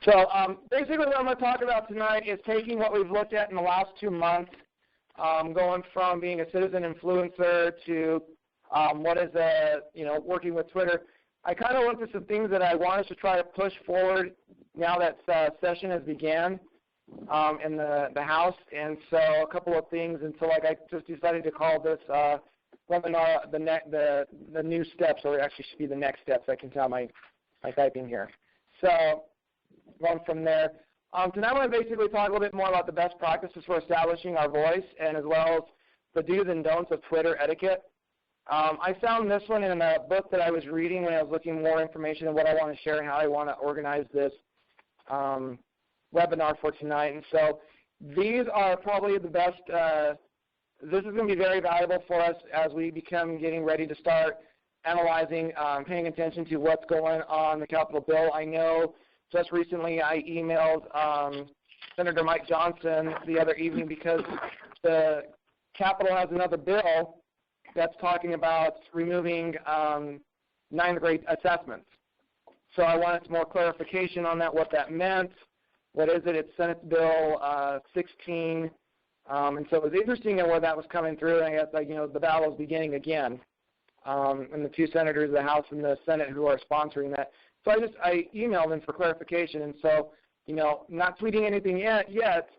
So basically what I'm going to talk about tonight is taking what we've looked at in the last 2 months, going from being a citizen influencer to what is working with Twitter. I kind of looked at some things that I wanted to try to push forward now that session has began in the House, and so a couple of things, and so I just decided to call this webinar the new steps, or it actually should be the next steps. I can tell my typing here. So going from there. Tonight I want to basically talk a little bit more about the best practices for establishing our voice, and as well as the do's and don'ts of Twitter etiquette. I found this one in a book that I was reading when I was looking more information on what I want to share and how I want to organize this webinar for tonight. And so these are probably the best. This is going to be very valuable for us as we become getting ready to start analyzing, paying attention to what's going on in the Capitol bill. I know just recently I emailed Senator Mike Johnson the other evening because the Capitol has another bill that's talking about removing 9th grade assessments. So I wanted some more clarification on that, what that meant. What is it? It's Senate Bill 16. And so it was interesting where that was coming through, and I guess the battle is beginning again. And the two senators, the House and the Senate, who are sponsoring that. So I emailed them for clarification, and so, not tweeting anything yet,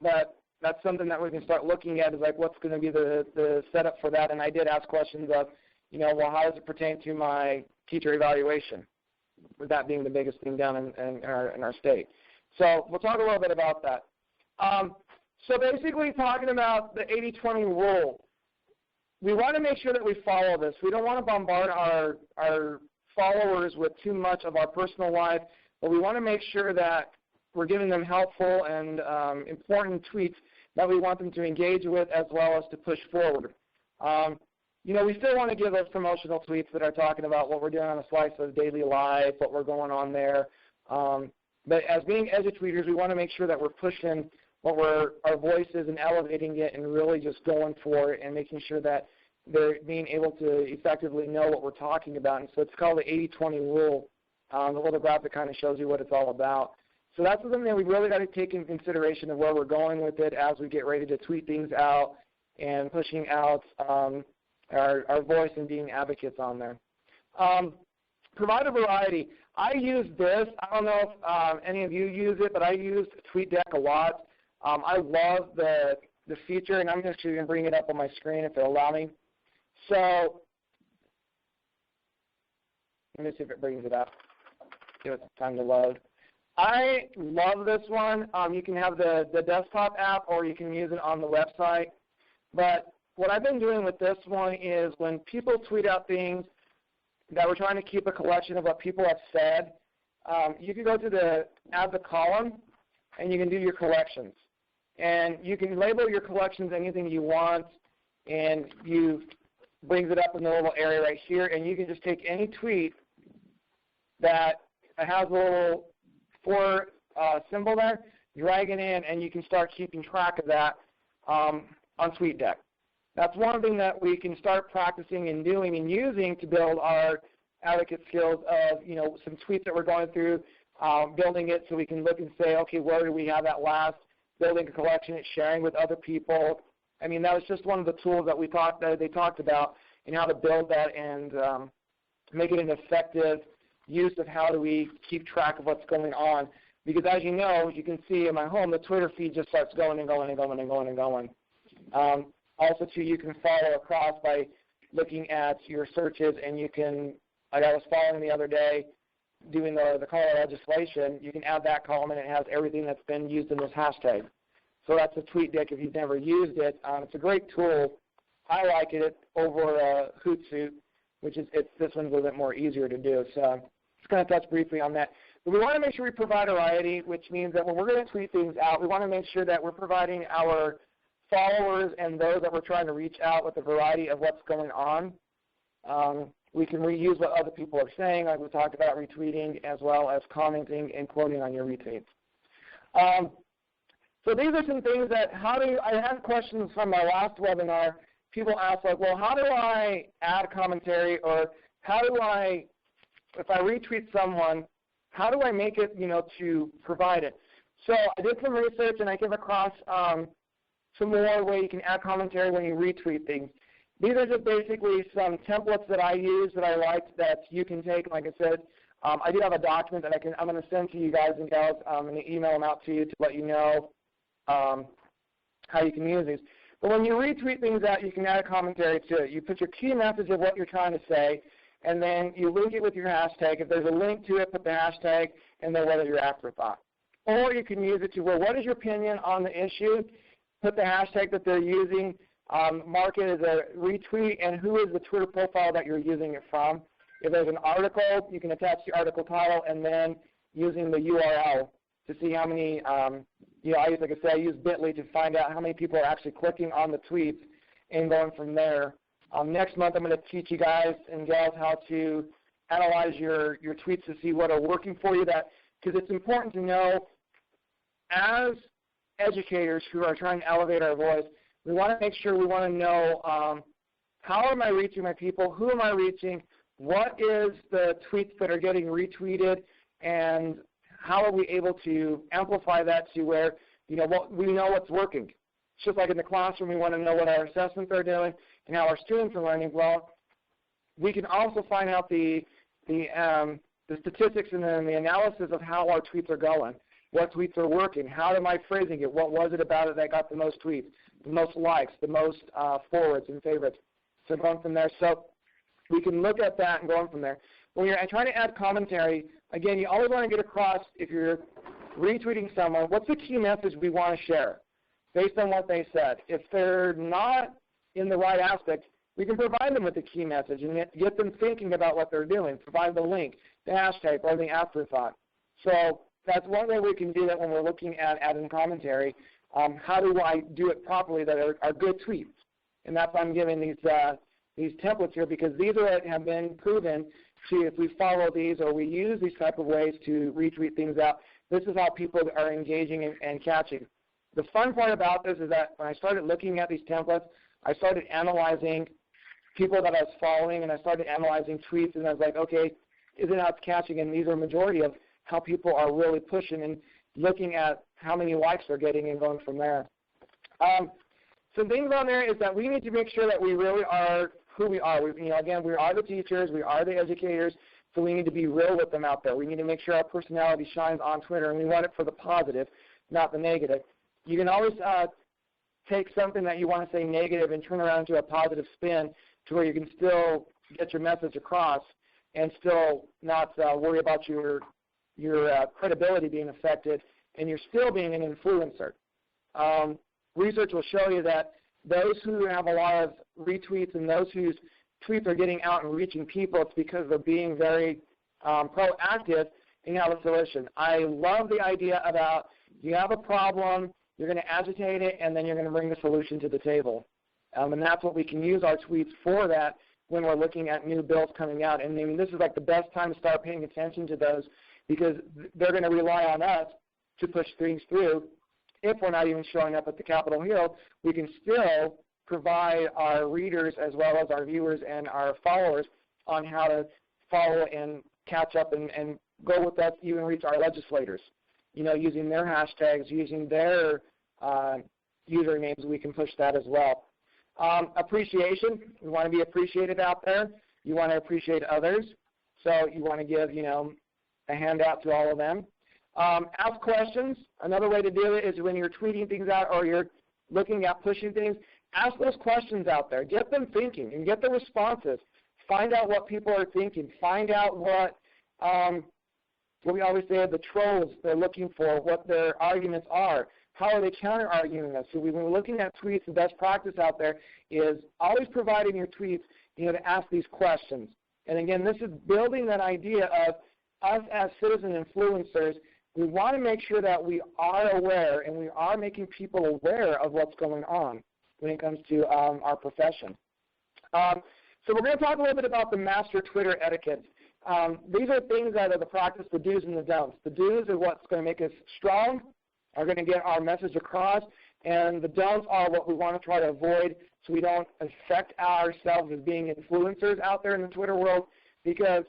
but that's something that we can start looking at is what's going to be the setup for that. And I did ask questions of, well, how does it pertain to my teacher evaluation, with that being the biggest thing down in our state. So we'll talk a little bit about that. So basically talking about the 80-20 rule, we want to make sure that we follow this. We don't want to bombard our followers with too much of our personal life, but we want to make sure that we're giving them helpful and important tweets that we want them to engage with as well as to push forward. We still want to give us promotional tweets that are talking about what we're doing on a slice of daily life, what we're going on there. But as being edu-tweeters, we want to make sure that we're pushing our voices and elevating it and really just going for it and making sure that they're being able to effectively know what we're talking about. And so it's called the 80-20 rule. The little graphic kind of shows you what it's all about. So that's something that we really got to take into consideration of where we're going with it as we get ready to tweet things out and pushing out our voice and being advocates on there. Provide a variety. I use this. I don't know if any of you use it, but I use TweetDeck a lot. I love the feature, and I'm actually going to bring it up on my screen if it'll allow me. So let me see if it brings it up. Give it time to load. I love this one. You can have the desktop app, or you can use it on the website. But what I've been doing with this one is when people tweet out things that we're trying to keep a collection of what people have said, you can go to add the column, and you can do your collections. And you can label your collections anything you want, and you brings it up in the little area right here, and you can just take any tweet that has a little symbol there, drag it in, and you can start keeping track of that on TweetDeck. That's one thing that we can start practicing and doing and using to build our advocate skills of, some tweets that we're going through, building it so we can look and say, okay, where do we have that last, building a collection and sharing with other people. I mean, that was just one of the tools that they talked about and how to build that and make it an effective use of how do we keep track of what's going on. Because as you know, you can see in my home, the Twitter feed just starts going and going and going and going and going. Also, too, you can follow across by looking at your searches, and you can, like I was following the other day, doing the Colorado legislation, you can add that column, and it has everything that's been used in this hashtag. So that's a TweetDeck if you've never used it. It's a great tool. I like it over Hootsuite, which is this one's a little bit more easier to do. So just going to touch briefly on that. But we want to make sure we provide variety, which means that when we're going to tweet things out, we want to make sure that we're providing our followers and those that we're trying to reach out with a variety of what's going on. We can reuse what other people are saying, like we talked about retweeting, as well as commenting and quoting on your retweets. So these are some things that I had questions from my last webinar. People asked, like, well, how do I add commentary, or how do I, if I retweet someone, how do I make it, to provide it? So I did some research, and I came across some more way you can add commentary when you retweet things. These are just basically some templates that I use that I like that you can take. Like I said, I do have a document that I'm going to send to you guys and gals and email them out to you to let you know how you can use these. But when you retweet things out, you can add a commentary to it. You put your key message of what you're trying to say, and then you link it with your hashtag. If there's a link to it, put the hashtag, and then what is your afterthought. Or you can use it to, well, what is your opinion on the issue? Put the hashtag that they're using, mark it as a retweet, and who is the Twitter profile that you're using it from. If there's an article, you can attach the article title and then using the URL to see how many, like I said, I use Bitly to find out how many people are actually clicking on the tweets and going from there. Next month I'm going to teach you guys and gals how to analyze your tweets to see what are working for you, because it's important to know as educators who are trying to elevate our voice, we want to make sure we want to know how am I reaching my people, who am I reaching, what is the tweets that are getting retweeted, and how are we able to amplify that to where we know what's working. It's just like in the classroom, we want to know what our assessments are doing and how our students are learning. Well, we can also find out the statistics and then the analysis of how our tweets are going, what tweets are working, how am I phrasing it, what was it about it that got the most tweets, the most likes, the most forwards and favorites. So going from there. So we can look at that and going from there. When you're trying to add commentary, again, you always want to get across, if you're retweeting someone, what's the key message we want to share based on what they said. If they're not in the right aspect, we can provide them with the key message and get them thinking about what they're doing, provide the link, the hashtag, or the afterthought. So that's one way we can do that when we're looking at adding commentary. How do I do it properly that are good tweets? And that's why I'm giving these templates here, because these have been proven to, if we follow these or we use these type of ways to retweet things out, this is how people are engaging and catching. The fun part about this is that when I started looking at these templates, I started analyzing people that I was following, and I started analyzing tweets, and I was like, okay, is it how it's catching? And these are a majority of how people are really pushing and looking at how many likes they're getting and going from there. Some things on there is that we need to make sure that we really are who we are. Again, we are the teachers, we are the educators, so we need to be real with them out there. We need to make sure our personality shines on Twitter, and we want it for the positive, not the negative. You can always take something that you want to say negative and turn around to a positive spin to where you can still get your message across and still not worry about your credibility being affected, and you're still being an influencer. Research will show you that those who have a lot of retweets and those whose tweets are getting out and reaching people, it's because they're being very proactive and have a solution. I love the idea about you have a problem, you're going to agitate it, and then you're going to bring the solution to the table. And that's what we can use our tweets for, that when we're looking at new bills coming out. And I mean, this is like the best time to start paying attention to those, because they're going to rely on us to push things through. If we're not even showing up at the Capitol Hill, we can still provide our readers as well as our viewers and our followers on how to follow and catch up and go with that, even reach our legislators. Using their hashtags, using their usernames, we can push that as well. Appreciation, we want to be appreciated out there. You want to appreciate others, so you want to give, a handout to all of them. Ask questions. Another way to do it is when you're tweeting things out or you're looking at pushing things, ask those questions out there. Get them thinking and get the responses. Find out what people are thinking. Find out what we always say, the trolls they're looking for, what their arguments are. How are they counter-arguing us? So when we're looking at tweets, the best practice out there is always providing your tweets, to ask these questions. And again, this is building that idea of us as citizen influencers. We want to make sure that we are aware and we are making people aware of what's going on when it comes to our profession. So we're going to talk a little bit about the master Twitter etiquette. These are things that are the practice, the do's and the don'ts. The do's are what's going to make us strong, are going to get our message across, and the don'ts are what we want to try to avoid so we don't affect ourselves as being influencers out there in the Twitter world, because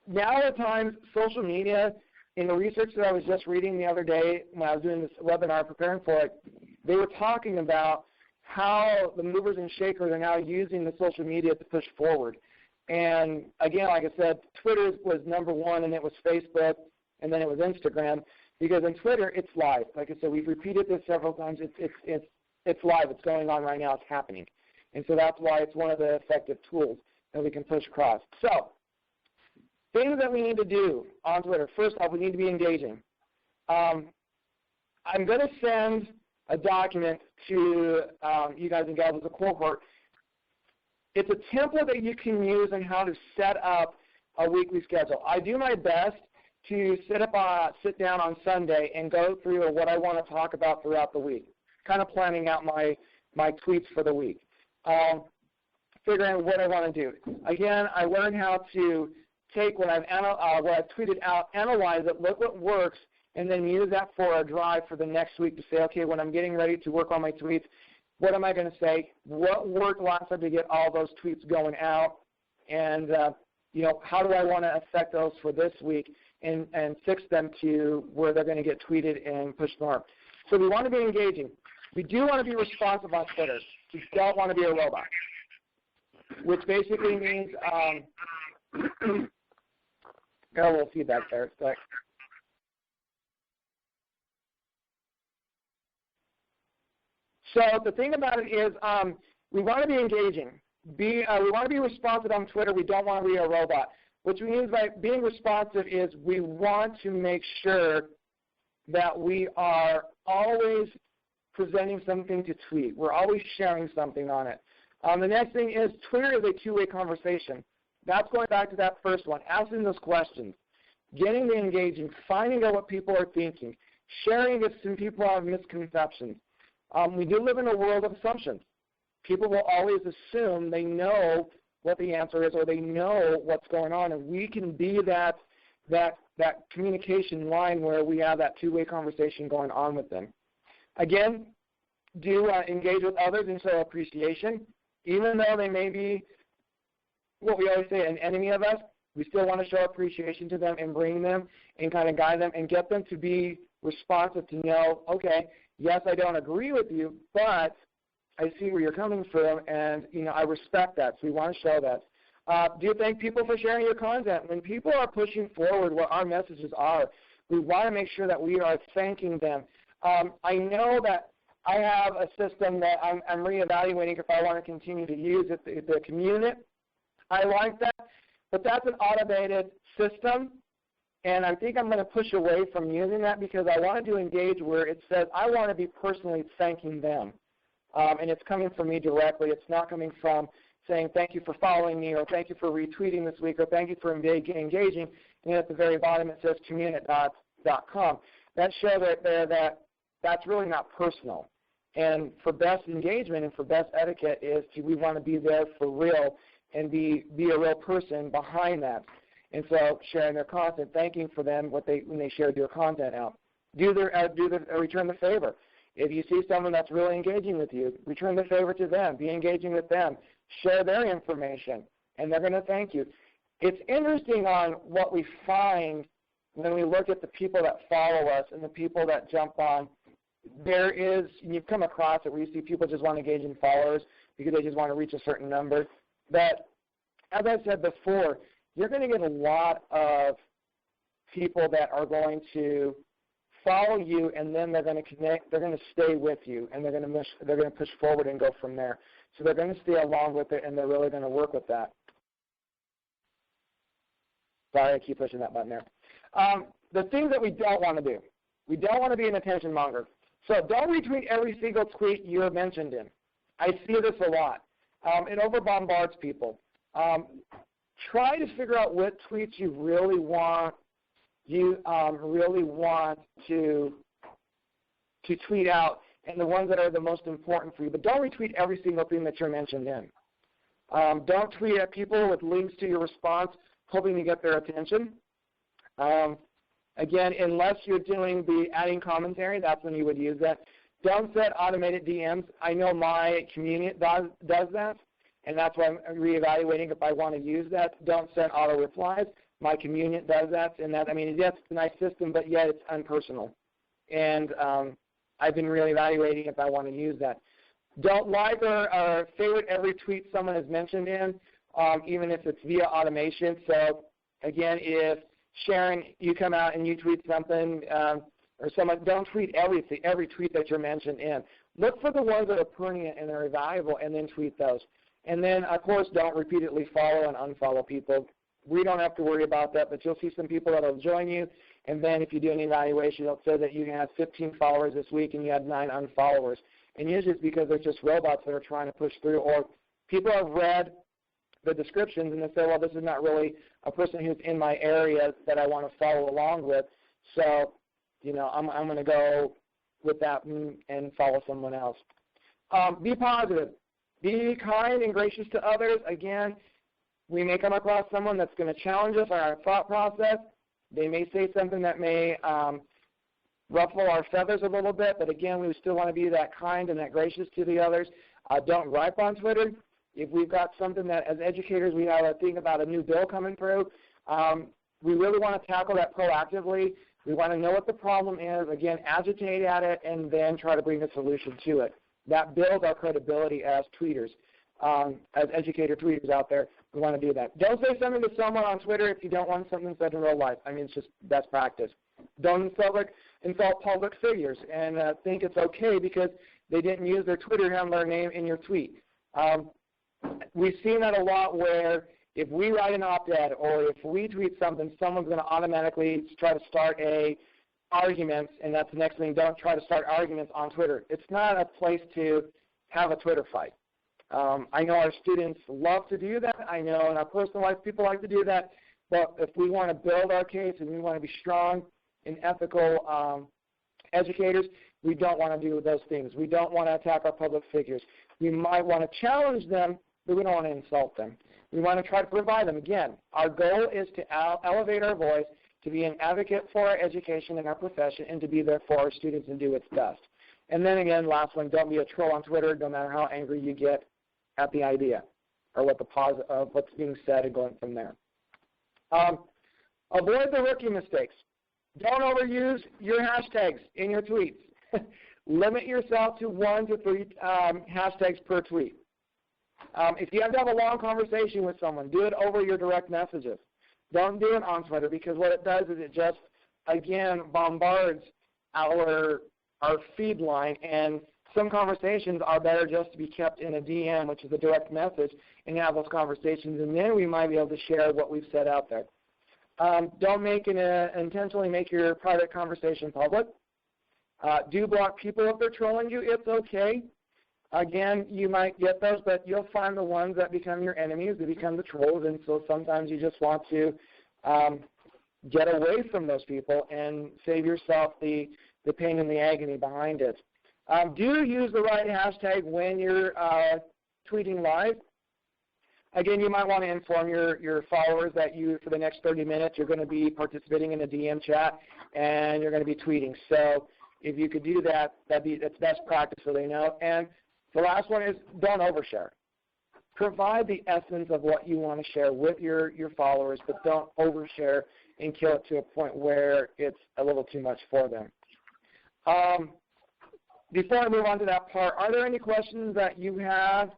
now at times, social media, in the research that I was just reading the other day when I was doing this webinar preparing for it, they were talking about how the movers and shakers are now using the social media to push forward. And again, like I said, Twitter was number one, and it was Facebook, and then it was Instagram. Because on Twitter, it's live. Like I said, we've repeated this several times. It's live. It's going on right now. It's happening. And so that's why it's one of the effective tools that we can push across. So things that we need to do on Twitter. First off, we need to be engaging. I'm going to send a document to you guys and gals as a cohort. It's a template that you can use on how to set up a weekly schedule. I do my best to sit down on Sunday and go through what I want to talk about throughout the week, kind of planning out my tweets for the week, figuring out what I want to do. Again, I learned how to take what I've tweeted out, analyze it, look what works, and then use that for a drive for the next week to say, okay, when I'm getting ready to work on my tweets, what am I going to say? What worked last time to get all those tweets going out? And, how do I want to affect those for this week and fix them to where they're going to get tweeted and pushed more? So we want to be engaging. We do want to be responsive on Twitter. We don't want to be a robot, which basically means got a little feedback there. So the thing about it is we want to be engaging. We want to be responsive on Twitter. We don't want to be a robot. Which means by being responsive is we want to make sure that we are always presenting something to tweet. We're always sharing something on it. The next thing is Twitter is a two-way conversation. That's going back to that first one, asking those questions, getting the engaging, finding out what people are thinking, sharing if some people have misconceptions. We do live in a world of assumptions. People will always assume they know what the answer is or they know what's going on, and we can be that communication line where we have that two-way conversation going on with them. Again, do engage with others and show appreciation. Even though they may be, what we always say, an enemy of us, we still want to show appreciation to them and bring them and kind of guide them and get them to be responsive to know, okay, yes, I don't agree with you, but I see where you're coming from, and I respect that. So we want to show that. Do you thank people for sharing your content? When people are pushing forward what our messages are, we want to make sure that we are thanking them. I know that I have a system that I'm reevaluating if I want to continue to use it, the community. I like that, but that's an automated system, and I think I'm going to push away from using that because I want to engage where it says I want to be personally thanking them. And it's coming from me directly. It's not coming from saying thank you for following me or thank you for retweeting this week or thank you for engaging. And at the very bottom it says community.com. That shows right there that that's really not personal. And for best engagement and for best etiquette is we want to be there for real and be a real person behind that. And so sharing their content, thanking for them when they shared your content out. Return the favor. If you see someone that's really engaging with you, return the favor to them. Be engaging with them. Share their information, and they're going to thank you. It's interesting on what we find when we look at the people that follow us and the people that jump on. You've come across it where you see people just want to engage in followers because they just want to reach a certain number. But as I said before, you're going to get a lot of people that are going to follow you, and then they're going to connect. They're going to stay with you, and they're going to push forward and go from there. So they're going to stay along with it, and they're really going to work with that. Sorry, I keep pushing that button there. The things that we don't want to do. We don't want to be an attention monger. So don't retweet every single tweet you're mentioned in. I see this a lot. It over bombards people. Try to figure out what tweets you really want to tweet out and the ones that are the most important for you. But don't retweet every single thing that you're mentioned in. Don't tweet at people with links to your response hoping to get their attention. Again, unless you're doing the adding commentary, that's when you would use that. Don't set automated DMs. I know my community does that, and that's why I'm reevaluating if I want to use that. Don't send auto replies. My Communion does that, and that, I mean, yes, it's a nice system, but yet it's unpersonal. And I've been really evaluating if I want to use that. Don't like or favorite every tweet someone has mentioned in, even if it's via automation. So, again, if Sharon, you come out and you tweet something, or someone, don't tweet every tweet that you're mentioned in. Look for the ones that are pertinent and are valuable, and then tweet those. And then, of course, don't repeatedly follow and unfollow people. We don't have to worry about that, but you'll see some people that will join you, and then if you do an evaluation, it'll say that you have 15 followers this week and you had 9 unfollowers. And usually it's because they're just robots that are trying to push through, or people have read the descriptions and they say, well, this is not really a person who's in my area that I want to follow along with, so I'm going to go with that and follow someone else. Be positive. Be kind and gracious to others. Again, we may come across someone that's going to challenge us on our thought process. They may say something that may ruffle our feathers a little bit, but again, we still want to be that kind and that gracious to the others. Don't gripe on Twitter. If we've got something that, as educators, we have a thing about a new bill coming through, we really want to tackle that proactively. We want to know what the problem is, again, agitate at it, and then try to bring a solution to it. That builds our credibility as tweeters, as educator tweeters out there. We want to do that. Don't say something to someone on Twitter if you don't want something said in real life. I mean, it's just best practice. Don't insult public figures and think it's okay because they didn't use their Twitter handler name in your tweet. We've seen that a lot where if we write an op-ed or if we tweet something, someone's going to automatically try to start a argument, and that's the next thing. Don't try to start arguments on Twitter. It's not a place to have a Twitter fight. I know our students love to do that. I know in our personal life people like to do that. But if we want to build our case and we want to be strong and ethical educators, we don't want to do those things. We don't want to attack our public figures. We might want to challenge them, but we don't want to insult them. We want to try to provide them. Again, our goal is to elevate our voice, to be an advocate for our education and our profession, and to be there for our students and do its best. And then again, last one, don't be a troll on Twitter, no matter how angry you get at the idea or what's being said and going from there. Avoid the rookie mistakes. Don't overuse your hashtags in your tweets. Limit yourself to 1 to 3 hashtags per tweet. If you have to have a long conversation with someone, do it over your direct messages. Don't do it on Twitter because what it does is it just, again, bombards our feed line, and some conversations are better just to be kept in a DM, which is a direct message, and have those conversations, and then we might be able to share what we've said out there. Don't intentionally make your private conversation public. Do block people if they're trolling you. It's okay. Again, you might get those, but you'll find the ones that become your enemies. They become the trolls, and so sometimes you just want to get away from those people and save yourself the pain and the agony behind it. Do use the right hashtag when you're tweeting live. Again, you might want to inform your followers that for the next 30 minutes, you're going to be participating in a DM chat and you're going to be tweeting. So if you could do that, that's best practice so they know. And the last one is don't overshare. Provide the essence of what you want to share with your followers, but don't overshare and kill it to a point where it's a little too much for them. Before I move on to that part, are there any questions that you have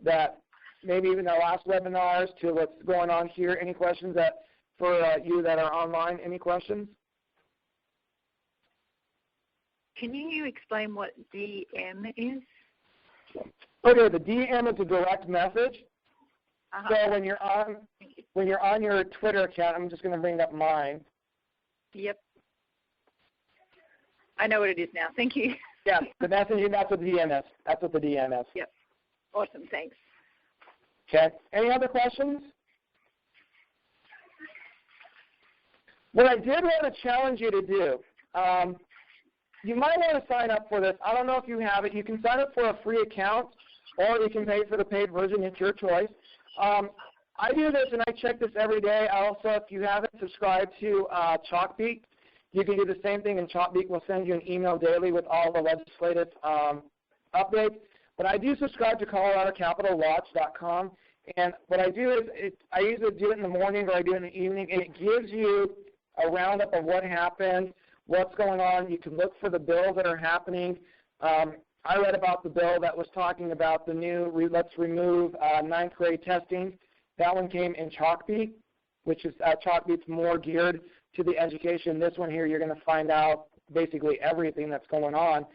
that maybe even our last webinars to what's going on here? Any questions that for you that are online? Any questions? Can you explain what DM is? Okay, the DM is a direct message. So when you're on your Twitter account, I'm just going to bring up mine. Yep. I know what it is now. Thank you. Yeah, the messaging, that's what the DM is. That's what the DM is. Yep. Awesome, thanks. Okay. Any other questions? What I did want to challenge you to do, you might want to sign up for this. I don't know if you have it. You can sign up for a free account, or you can pay for the paid version. It's your choice. I do this, and I check this every day. I also, if you haven't subscribed to Chalkbeat, you can do the same thing, and Chalkbeat will send you an email daily with all the legislative updates. But I do subscribe to ColoradoCapitalWatch.com, And what I do is I usually do it in the morning or I do it in the evening, and it gives you a roundup of what happened, what's going on. You can look for the bills that are happening. I read about the bill that was talking about the new let's remove ninth grade testing. That one came in Chalkbeat, which is Chalkbeat's more geared to the education. This one here, you're going to find out basically everything that's going on.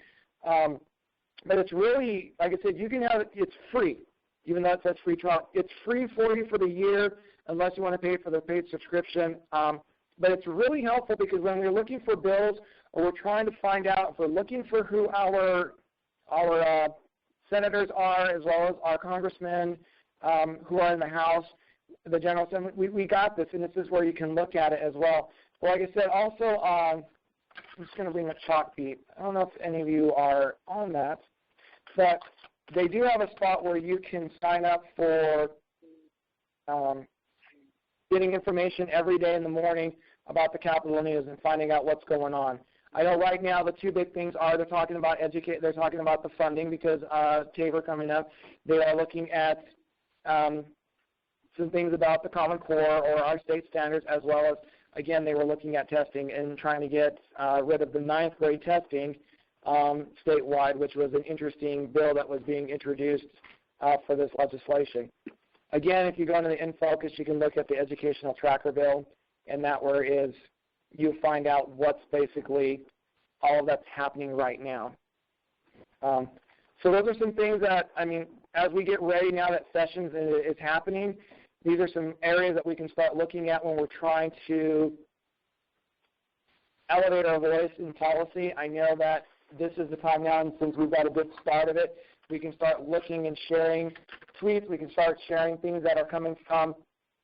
But it's really, like I said, you can have it, it's free, even though it says free trial. It's free for you for the year unless you want to pay for the paid subscription. But it's really helpful because when we're looking for bills or we're trying to find out if we're looking for who our senators are as well as our congressmen who are in the House, the General Assembly, we got this, and this is where you can look at it as well. But like I said, also, I'm just going to bring up Chalkbeat. I don't know if any of you are on that, but they do have a spot where you can sign up for getting information every day in the morning about the Capitol News and finding out what's going on. I know right now the two big things are they're talking about they're talking about the funding because TABOR coming up. They are looking at some things about the Common Core or our state standards, as well as, again, they were looking at testing and trying to get rid of the ninth grade testing statewide, which was an interesting bill that was being introduced for this legislation. Again, if you go into the InFocus, you can look at the educational tracker bill, and that where is you'll find out what's basically all that's happening right now. So those are some things that, I mean, as we get ready now that sessions is happening, these are some areas that we can start looking at when we're trying to elevate our voice in policy. I know that this is the time now, and since we've got a good start of it, we can start looking and sharing tweets. We can start sharing things that are coming from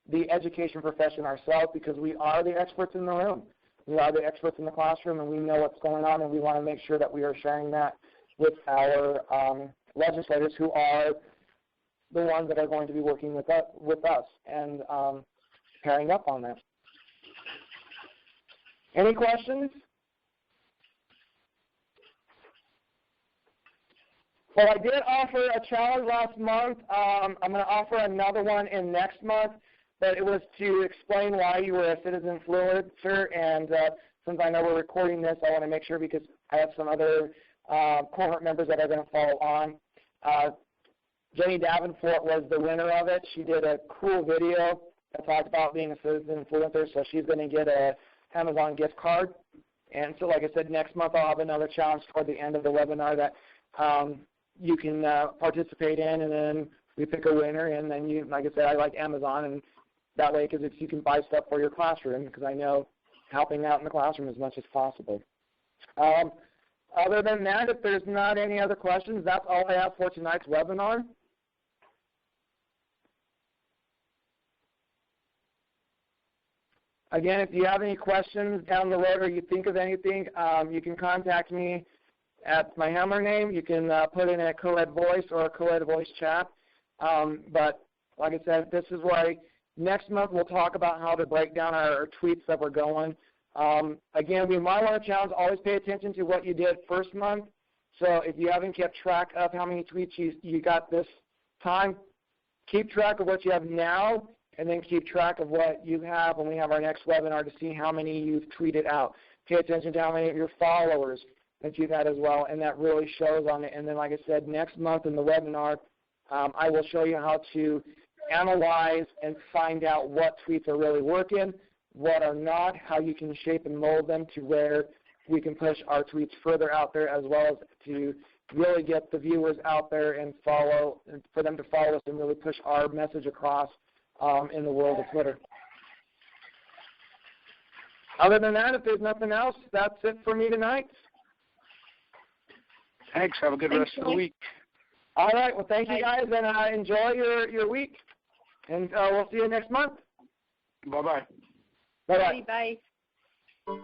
the education profession ourselves because we are the experts in the room. We are the experts in the classroom, and we know what's going on, and we want to make sure that we are sharing that with our legislators who are the ones that are going to be working with us and pairing up on that. Any questions? Well, I did offer a challenge last month. I'm going to offer another one in next month, but it was to explain why you were a citizen influencer. And since I know we're recording this, I want to make sure because I have some other cohort members that are going to follow on. Jenny Davenport was the winner of it. She did a cool video that talked about being a citizen influencer, so she's going to get an Amazon gift card. And so, like I said, next month I'll have another challenge toward the end of the webinar that you can participate in, and then we pick a winner. And then, you, like I said, I like Amazon, and that way because you can buy stuff for your classroom because I know helping out in the classroom as much as possible. Other than that, if there's not any other questions, that's all I have for tonight's webinar. Again, if you have any questions down the road or you think of anything, you can contact me at my Hammer name. You can put in a co-ed voice or a co-ed voice chat. But like I said, this is why next month we'll talk about how to break down our tweets that we're going. Again, we might want to challenge, always pay attention to what you did first month. So if you haven't kept track of how many tweets you got this time, keep track of what you have now, and then keep track of what you have when we have our next webinar to see how many you've tweeted out. Pay attention to how many of your followers that you've had as well, and that really shows on it. And then, like I said, next month in the webinar, I will show you how to analyze and find out what tweets are really working, what are not, how you can shape and mold them to where we can push our tweets further out there, as well as to really get the viewers out there and follow, and for them to follow us and really push our message across in the world of Twitter. Other than that, if there's nothing else, that's it for me tonight. Thanks. Have a good rest of the week. All right. Well, thank you guys, and enjoy your week. And we'll see you next month. Bye-bye. Bye-bye. Bye.